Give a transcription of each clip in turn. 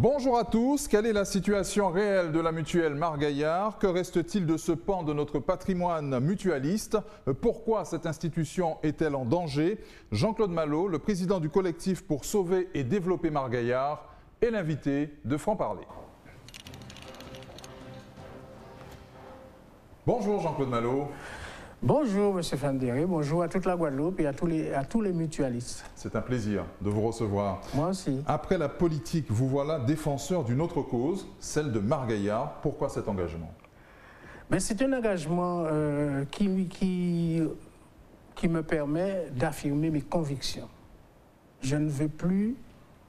Bonjour à tous, quelle est la situation réelle de la mutuelle Margaillard? Que reste-t-il de ce pan de notre patrimoine mutualiste? Pourquoi cette institution est-elle en danger? Jean-Claude Malo, le président du collectif pour sauver et développer Margaillard, est l'invité de Franc-Parler. Bonjour Jean-Claude Malo. Bonjour M. Fandéré, bonjour à toute la Guadeloupe et à tous les mutualistes. C'est un plaisir de vous recevoir. Moi aussi. Après la politique, vous voilà défenseur d'une autre cause, celle de Margaillard. Pourquoi cet engagement? C'est un engagement qui me permet d'affirmer mes convictions. Je ne veux plus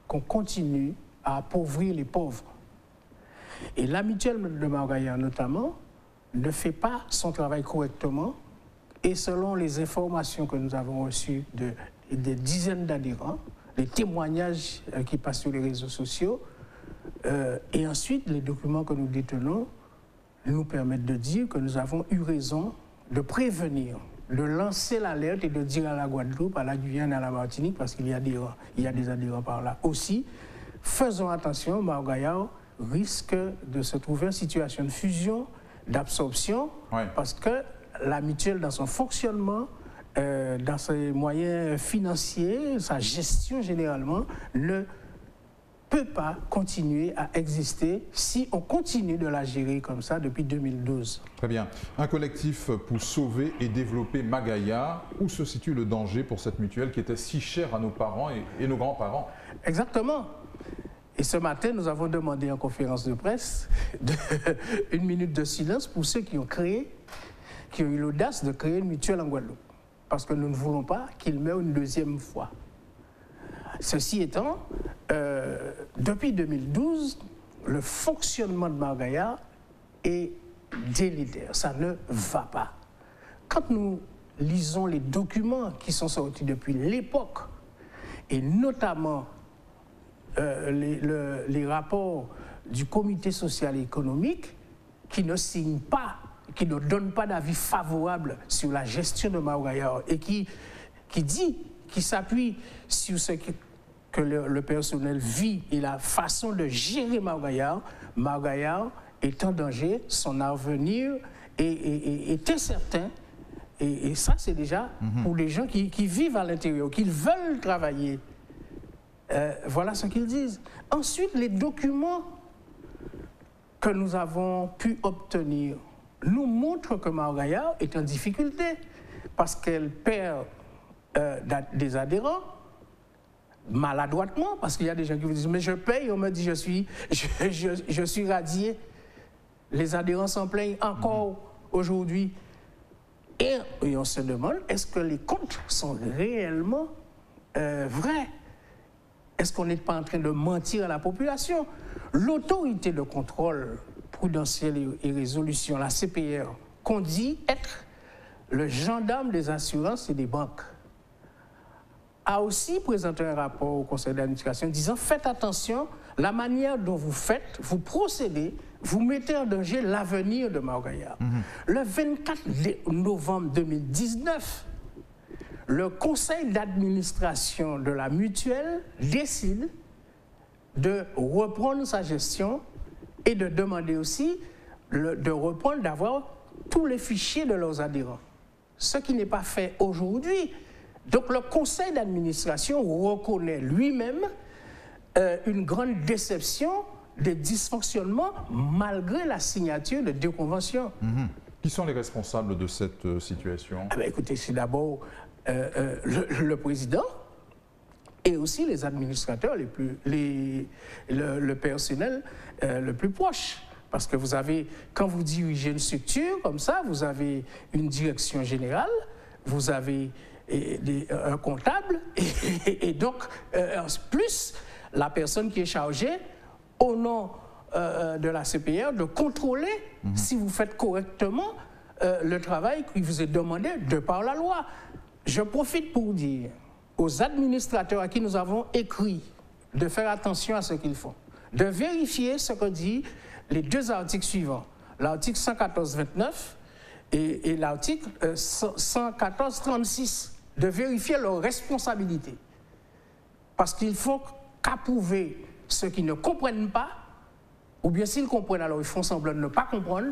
qu'on continue à appauvrir les pauvres. Et la mutuelle de Margaillard notamment ne fait pas son travail correctement. Et selon les informations que nous avons reçues des dizaines d'adhérents, les témoignages qui passent sur les réseaux sociaux, et ensuite les documents que nous détenons nous permettent de dire que nous avons eu raison de prévenir, de lancer l'alerte et de dire à la Guadeloupe, à la Guyane, à la Martinique, parce qu'il y a des adhérents par là aussi, faisons attention, Margaillard risque de se trouver en situation de fusion, d'absorption, parce que la mutuelle, dans son fonctionnement, dans ses moyens financiers, sa gestion généralement, ne peut pas continuer à exister si on continue de la gérer comme ça depuis 2012. Très bien. Un collectif pour sauver et développer Margaillard. Où se situe le danger pour cette mutuelle qui était si chère à nos parents et nos grands-parents? Exactement. Et ce matin, nous avons demandé en conférence de presse une minute de silence pour ceux qui ont eu l'audace de créer une mutuelle en Guadeloupe. Parce que nous ne voulons pas qu'il meure une deuxième fois. Ceci étant, depuis 2012, le fonctionnement de Margaillard est délétère. Ça ne va pas. Quand nous lisons les documents qui sont sortis depuis l'époque, et notamment les rapports du comité social et économique, qui ne signent pas, qui ne donne pas d'avis favorable sur la gestion de Margaillard et qui s'appuie sur ce que le personnel vit et la façon de gérer Margaillard. Margaillard est en danger, son avenir est incertain. Et ça, c'est déjà pour les gens qui vivent à l'intérieur, qui veulent travailler. Voilà ce qu'ils disent. Ensuite, les documents que nous avons pu obtenir nous montre que Margaillard est en difficulté parce qu'elle perd des adhérents maladroitement, parce qu'il y a des gens qui vous disent « mais je paye », on me dit « je suis radié ». Les adhérents s'en plaignent encore aujourd'hui. Et on se demande, est-ce que les comptes sont réellement vrais? Est-ce qu'on n'est pas en train de mentir à la population? L'autorité de contrôle prudentielle et résolution, la CPR, qu'on dit être le gendarme des assurances et des banques, a aussi présenté un rapport au conseil d'administration disant « Faites attention, la manière dont vous procédez, vous mettez en danger l'avenir de Margaillard. Le 24 novembre 2019, le conseil d'administration de la mutuelle décide de reprendre sa gestion et de demander aussi d'avoir tous les fichiers de leurs adhérents. Ce qui n'est pas fait aujourd'hui. Donc le conseil d'administration reconnaît lui-même une grande déception des dysfonctionnements malgré la signature de deux conventions. Qui sont les responsables de cette situation? Écoutez, c'est d'abord le président et aussi les administrateurs, le personnel le plus proche. Parce que vous avez, quand vous dirigez une structure comme ça, vous avez une direction générale, vous avez un comptable, et donc, plus la personne qui est chargée, au nom de la CPR, de contrôler si vous faites correctement le travail qui vous est demandé de par la loi. Je profite pour dire aux administrateurs à qui nous avons écrit de faire attention à ce qu'ils font, de vérifier ce que dit les deux articles suivants, l'article 114-29 et l'article 114-36, de vérifier leurs responsabilités. Parce qu'il faut qu'approuver ceux qui ne comprennent pas, ou bien s'ils comprennent, alors ils font semblant de ne pas comprendre,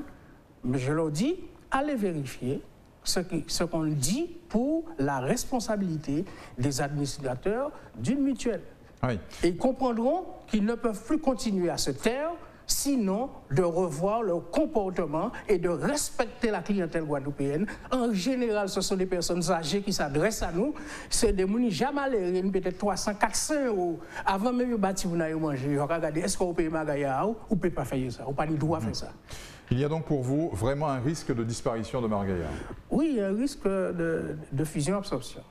mais je leur dis, allez vérifier ce qu'on dit pour la responsabilité des administrateurs d'une mutuelle. Oui. Et ils comprendront qu'ils ne peuvent plus continuer à se taire, sinon de revoir leur comportement et de respecter la clientèle guadeloupéenne. En général, ce sont des personnes âgées qui s'adressent à nous. C'est des gens qui jamais allé, peut-être 300, 400 euros. Avant même de bâtir, vous n'avez mangé. Regardez, est-ce qu'on peut payer ou ne peut pas faire ça? On n'a pas le droit de faire ça. Il y a donc pour vous vraiment un risque de disparition de Margaillard? Oui, il y a un risque de fusion-absorption.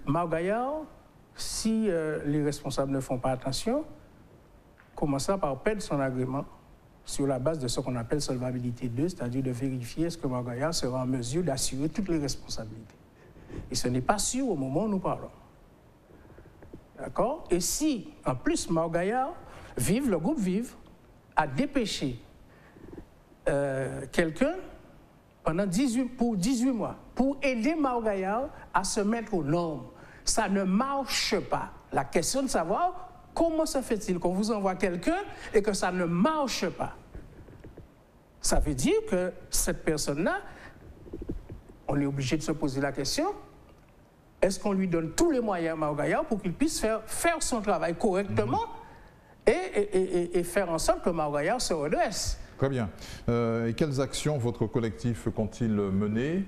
Margaillard, si les responsables ne font pas attention, commencera par perdre son agrément sur la base de ce qu'on appelle solvabilité 2, c'est-à-dire de vérifier est-ce que Margaillard sera en mesure d'assurer toutes les responsabilités. Et ce n'est pas sûr au moment où nous parlons. D'accord? Et si, en plus, Margaillard, le groupe Vive, a dépêché quelqu'un pour 18 mois pour aider Margaillard à se mettre aux normes, ça ne marche pas. La question de savoir comment se fait-il qu'on vous envoie quelqu'un et que ça ne marche pas? Ça veut dire que cette personne-là, on est obligé de se poser la question, est-ce qu'on lui donne tous les moyens à Margaillard pour qu'il puisse faire son travail correctement et faire en sorte que Margaillard se redresse? Très bien. Et quelles actions votre collectif compte-t-il mener?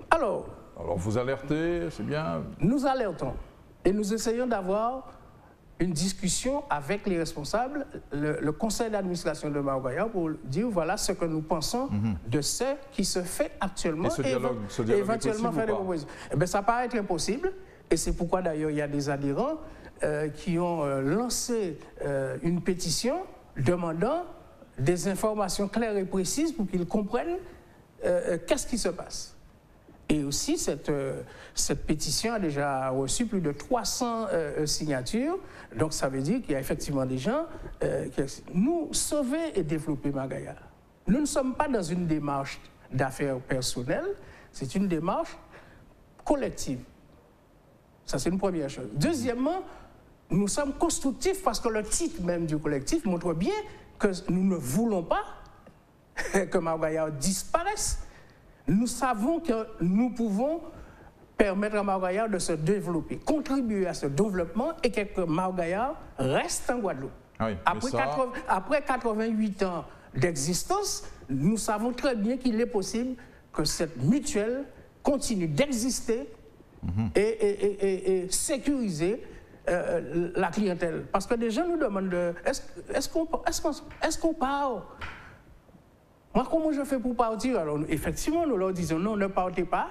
Alors, vous alertez, c'est bien? Nous alertons et nous essayons d'avoir une discussion avec les responsables, le conseil d'administration de Margaillard, pour dire voilà ce que nous pensons de ce qui se fait actuellement et éventuellement faire des propositions. Eh bien, ça paraît être impossible et c'est pourquoi d'ailleurs il y a des adhérents qui ont lancé une pétition demandant des informations claires et précises pour qu'ils comprennent qu'est-ce qui se passe. Et aussi, cette pétition a déjà reçu plus de 300 signatures. Donc, ça veut dire qu'il y a effectivement des gens qui nous sauver et développer Margaillard. Nous ne sommes pas dans une démarche d'affaires personnelles, c'est une démarche collective. Ça, c'est une première chose. Deuxièmement, nous sommes constructifs parce que le titre même du collectif montre bien que nous ne voulons pas que Margaillard disparaisse. Nous savons que nous pouvons permettre à Margaillard de se développer, contribuer à ce développement et que Margaillard reste en Guadeloupe. Ah oui, après 88 ans d'existence, nous savons très bien qu'il est possible que cette mutuelle continue d'exister et sécuriser la clientèle. Parce que des gens nous demandent est-ce qu'on part? Moi, comment je fais pour partir? Alors, effectivement, nous leur disons non, ne partez pas.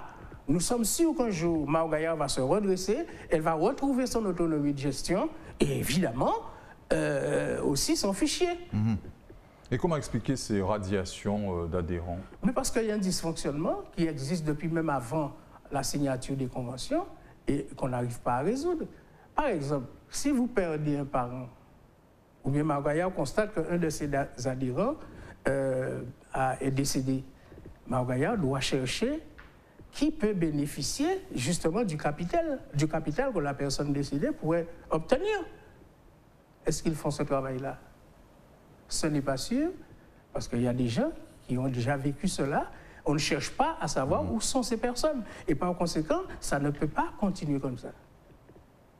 Nous sommes sûrs qu'un jour, Margaillard va se redresser, elle va retrouver son autonomie de gestion et évidemment aussi son fichier. Et comment expliquer ces radiations d'adhérents? Mais parce qu'il y a un dysfonctionnement qui existe depuis même avant la signature des conventions et qu'on n'arrive pas à résoudre. Par exemple, si vous perdez un parent, ou bien Margaillard constate qu'un de ses adhérents est décédé, Margaillard doit chercher qui peut bénéficier justement du capital que la personne décédée pourrait obtenir. Est-ce qu'ils font ce travail-là? Ce n'est pas sûr, parce qu'il y a des gens qui ont déjà vécu cela. On ne cherche pas à savoir où sont ces personnes. Et par conséquent, ça ne peut pas continuer comme ça.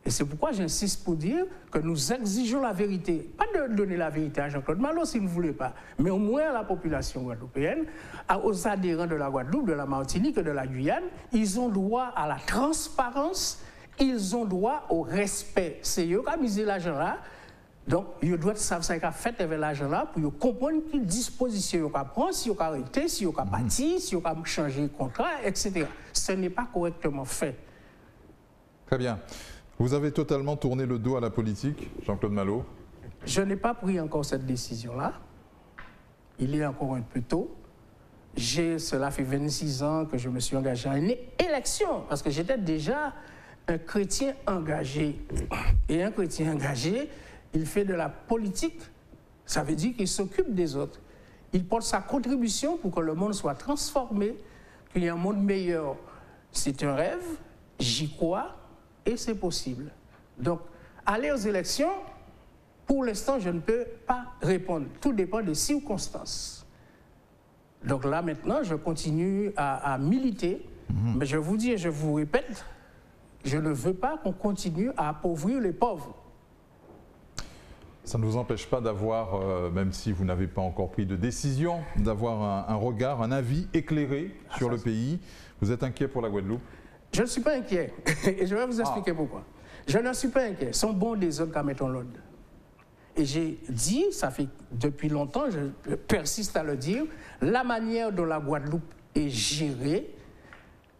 Et c'est pourquoi j'insiste pour dire que nous exigeons la vérité. Pas de donner la vérité à Jean-Claude Malo si vous ne voulez pas, mais au moins à la population guadeloupéenne, aux adhérents de la Guadeloupe, de la Martinique et de la Guyane. Ils ont droit à la transparence, ils ont droit au respect. C'est eux qui ont misé l'argent là. Donc, ils doivent savoir ce qu'ils ont fait avec l'argent là pour comprendre quelles dispositions ils ont prendre, si ils ont arrêté, si ils ont parti, si ils ont changé de contrat, etc. Ce n'est pas correctement fait. Très bien. Vous avez totalement tourné le dos à la politique, Jean-Claude Malo? Je n'ai pas pris encore cette décision-là. Il est encore un peu tôt. Cela fait 26 ans que je me suis engagé à une élection, parce que j'étais déjà un chrétien engagé. Et un chrétien engagé, il fait de la politique, ça veut dire qu'il s'occupe des autres. Il porte sa contribution pour que le monde soit transformé, qu'il y ait un monde meilleur. C'est un rêve, j'y crois, et c'est possible. Donc, aller aux élections, Pour l'instant, je ne peux pas répondre. Tout dépend des circonstances. Donc là, maintenant, je continue à militer. Mais je vous dis et je vous répète, je ne veux pas qu'on continue à appauvrir les pauvres. Ça ne vous empêche pas d'avoir, même si vous n'avez pas encore pris de décision, d'avoir un regard, un avis éclairé sur le pays. Vous êtes inquiet pour la Guadeloupe? Je ne suis pas inquiet. Et je vais vous expliquer pourquoi. Je ne suis pas inquiet. Son bon des autres qu'à mettre en l'ordre. Et j'ai dit, ça fait depuis longtemps, je persiste à le dire, la manière dont la Guadeloupe est gérée,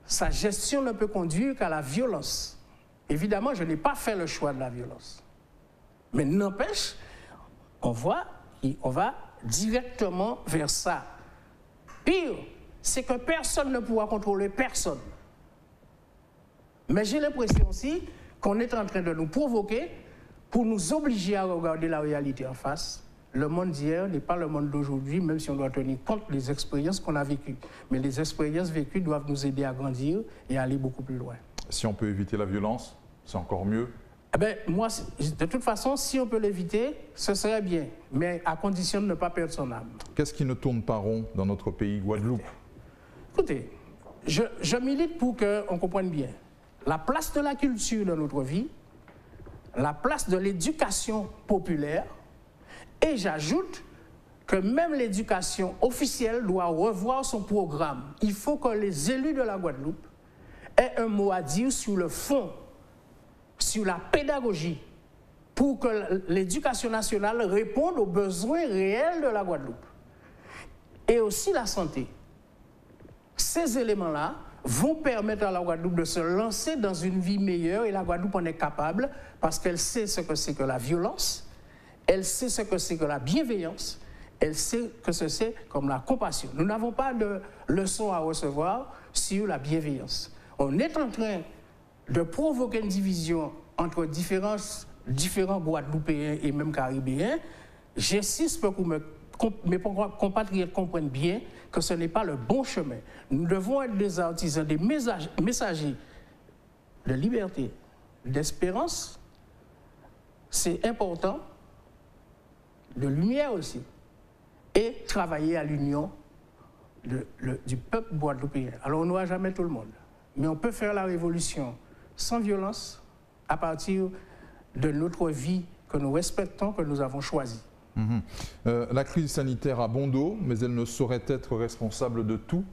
sa gestion ne peut conduire qu'à la violence. Évidemment, je n'ai pas fait le choix de la violence. Mais n'empêche, on va directement vers ça. Pire, c'est que personne ne pourra contrôler personne. Mais j'ai l'impression aussi qu'on est en train de nous provoquer pour nous obliger à regarder la réalité en face. Le monde d'hier n'est pas le monde d'aujourd'hui, même si on doit tenir compte des expériences qu'on a vécues. Mais les expériences vécues doivent nous aider à grandir et à aller beaucoup plus loin. Si on peut éviter la violence, c'est encore mieux. Eh bien, moi, de toute façon, si on peut l'éviter, ce serait bien, mais à condition de ne pas perdre son âme. Qu'est-ce qui ne tourne pas rond dans notre pays, Guadeloupe? Écoutez, je milite pour qu'on comprenne bien la place de la culture dans notre vie, la place de l'éducation populaire, et j'ajoute que même l'éducation officielle doit revoir son programme. Il faut que les élus de la Guadeloupe aient un mot à dire sur le fond, sur la pédagogie, pour que l'éducation nationale réponde aux besoins réels de la Guadeloupe. Et aussi la santé. Ces éléments-là vont permettre à la Guadeloupe de se lancer dans une vie meilleure, et la Guadeloupe en est capable parce qu'elle sait ce que c'est que la violence, elle sait ce que c'est que la bienveillance, elle sait que c'est comme la compassion. Nous n'avons pas de leçons à recevoir sur la bienveillance. On est en train de provoquer une division entre différents Guadeloupéens et même Caribéens. J'insiste pour que mes compatriotes comprennent bien que ce n'est pas le bon chemin. Nous devons être des artisans, des messagers de liberté, d'espérance. C'est important, de lumière aussi, et travailler à l'union du peuple guadeloupéen. Alors on n'aura jamais tout le monde, mais on peut faire la révolution sans violence à partir de notre vie que nous respectons, que nous avons choisie. La crise sanitaire a bon dos, mais elle ne saurait être responsable de tout.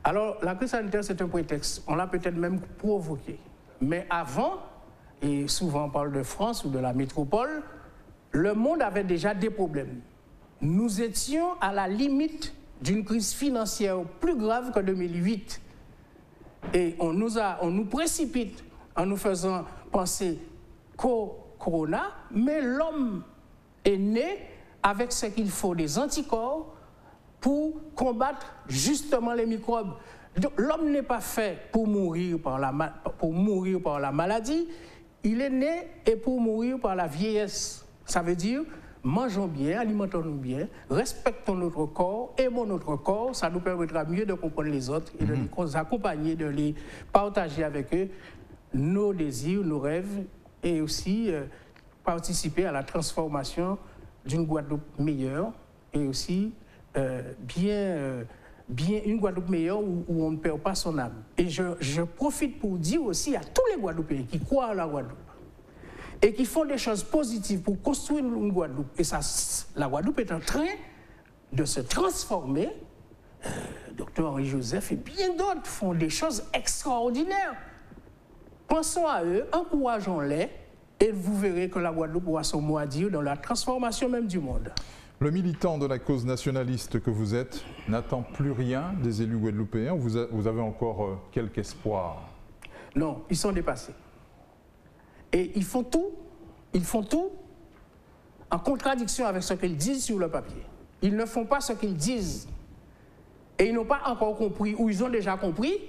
Alors, la crise sanitaire, c'est un prétexte. On l'a peut-être même provoqué. Mais avant, et souvent on parle de France ou de la métropole, le monde avait déjà des problèmes. Nous étions à la limite d'une crise financière plus grave que 2008. Et on nous précipite en nous faisant penser qu'au corona, mais l'homme est né avec ce qu'il faut, des anticorps pour combattre justement les microbes. L'homme n'est pas fait pour mourir par la maladie, il est né et pour mourir par la vieillesse. Ça veut dire, mangeons bien, alimentons-nous bien, respectons notre corps, aimons notre corps, ça nous permettra mieux de comprendre les autres et de les accompagner, de les partager avec eux, nos désirs, nos rêves, et aussi participer à la transformation d'une Guadeloupe meilleure et aussi une Guadeloupe meilleure où on ne perd pas son âme. Et je profite pour dire aussi à tous les Guadeloupéens qui croient à la Guadeloupe et qui font des choses positives pour construire une Guadeloupe. Et ça, la Guadeloupe est en train de se transformer. Dr Henri Joseph et bien d'autres font des choses extraordinaires. Pensons à eux, encourageons-les, et vous verrez que la Guadeloupe aura son mot à dire dans la transformation même du monde. Le militant de la cause nationaliste que vous êtes n'attend plus rien des élus guadeloupéens. Vous avez encore quelque espoir? Non, ils sont dépassés. Et ils font tout en contradiction avec ce qu'ils disent sur le papier. Ils ne font pas ce qu'ils disent. Et ils n'ont pas encore compris, ou ils ont déjà compris,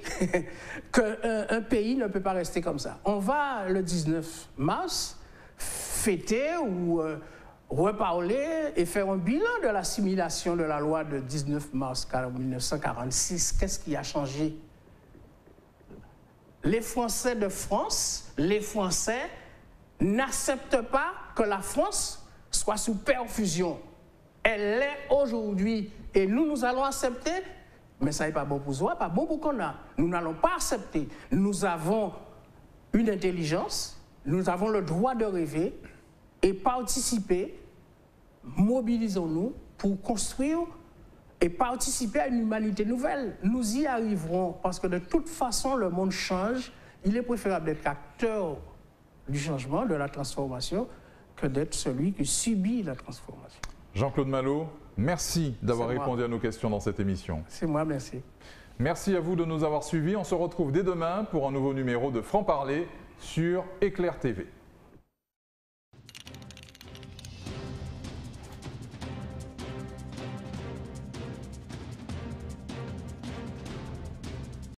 qu'un pays ne peut pas rester comme ça. On va, le 19 mars, fêter ou reparler et faire un bilan de l'assimilation de la loi de 19 mars 1946. Qu'est-ce qui a changé? Les Français de France, les Français n'accepte pas que la France soit sous perfusion. Elle l'est aujourd'hui et nous allons accepter, mais ça n'est pas bon pour soi, pas bon pour qu'on a. Nous n'allons pas accepter. Nous avons une intelligence, nous avons le droit de rêver et participer. Mobilisons-nous pour construire et participer à une humanité nouvelle. Nous y arriverons parce que de toute façon, le monde change. Il est préférable d'être acteur du changement, de la transformation, que d'être celui qui subit la transformation. Jean-Claude Malo, merci d'avoir répondu à nos questions dans cette émission. C'est moi, merci. Merci à vous de nous avoir suivis. On se retrouve dès demain pour un nouveau numéro de Franc Parler sur Éclair TV.